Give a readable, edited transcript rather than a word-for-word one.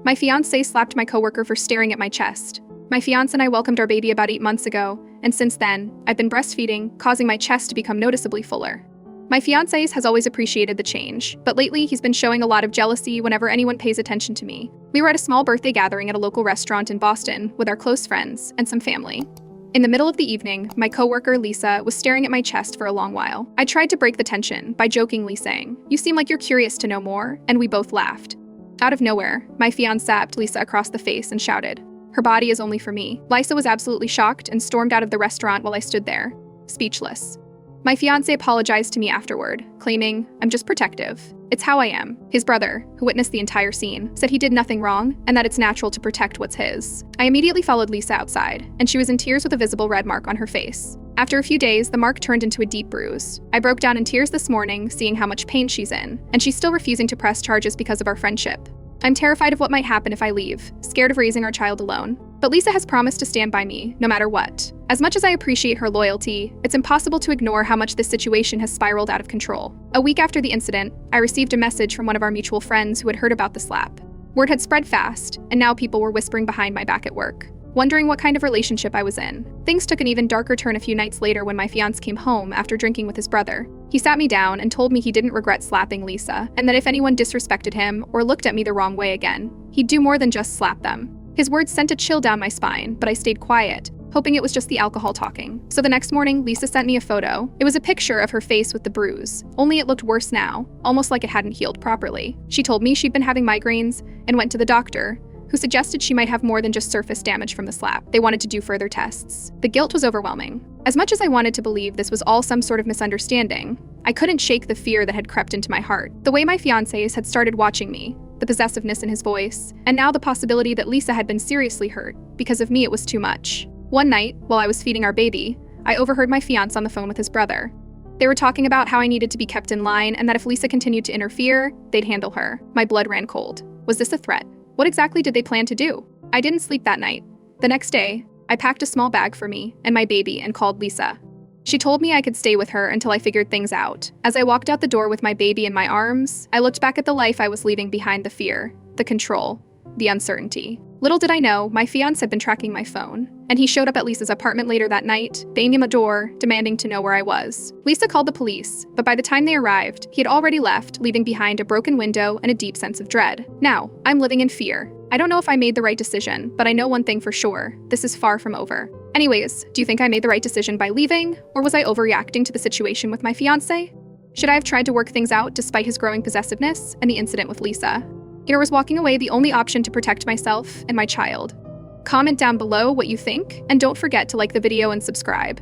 My fiancé slapped my coworker for staring at my chest. My fiancé and I welcomed our baby about 8 months ago, and since then, I've been breastfeeding, causing my chest to become noticeably fuller. My fiancé has always appreciated the change, but lately he's been showing a lot of jealousy whenever anyone pays attention to me. We were at a small birthday gathering at a local restaurant in Boston with our close friends and some family. In the middle of the evening, my coworker, Lisa, was staring at my chest for a long while. I tried to break the tension by jokingly saying, "You seem like you're curious to know more," and we both laughed. Out of nowhere, my fiancé slapped Lisa across the face and shouted, "Her body is only for me." Lisa was absolutely shocked and stormed out of the restaurant while I stood there, speechless. My fiancé apologized to me afterward, claiming, "I'm just protective. It's how I am." His brother, who witnessed the entire scene, said he did nothing wrong and that it's natural to protect what's his. I immediately followed Lisa outside, and she was in tears with a visible red mark on her face. After a few days, the mark turned into a deep bruise. I broke down in tears this morning, seeing how much pain she's in, and she's still refusing to press charges because of our friendship. I'm terrified of what might happen if I leave, scared of raising our child alone. But Lisa has promised to stand by me, no matter what. As much as I appreciate her loyalty, it's impossible to ignore how much this situation has spiraled out of control. A week after the incident, I received a message from one of our mutual friends who had heard about the slap. Word had spread fast, and now people were whispering behind my back at work, wondering what kind of relationship I was in. Things took an even darker turn a few nights later when my fiancé came home after drinking with his brother. He sat me down and told me he didn't regret slapping Lisa, and that if anyone disrespected him or looked at me the wrong way again, he'd do more than just slap them. His words sent a chill down my spine, but I stayed quiet, hoping it was just the alcohol talking. So the next morning, Lisa sent me a photo. It was a picture of her face with the bruise, only it looked worse now, almost like it hadn't healed properly. She told me she'd been having migraines and went to the doctor, who suggested she might have more than just surface damage from the slap. They wanted to do further tests. The guilt was overwhelming. As much as I wanted to believe this was all some sort of misunderstanding, I couldn't shake the fear that had crept into my heart. The way my fiancé had started watching me, the possessiveness in his voice, and now the possibility that Lisa had been seriously hurt. Because of me, it was too much. One night, while I was feeding our baby, I overheard my fiancé on the phone with his brother. They were talking about how I needed to be kept in line and that if Lisa continued to interfere, they'd handle her. My blood ran cold. Was this a threat? What exactly did they plan to do? I didn't sleep that night. The next day, I packed a small bag for me and my baby and called Lisa. She told me I could stay with her until I figured things out. As I walked out the door with my baby in my arms, I looked back at the life I was leaving behind, the fear, the control, the uncertainty. Little did I know, my fiancé had been tracking my phone, and he showed up at Lisa's apartment later that night, banging on the door, demanding to know where I was. Lisa called the police, but by the time they arrived, he had already left, leaving behind a broken window and a deep sense of dread. Now, I'm living in fear. I don't know if I made the right decision, but I know one thing for sure, this is far from over. Anyways, do you think I made the right decision by leaving, or was I overreacting to the situation with my fiancé? Should I have tried to work things out despite his growing possessiveness and the incident with Lisa? Here was walking away the only option to protect myself and my child. Comment down below what you think, and don't forget to like the video and subscribe.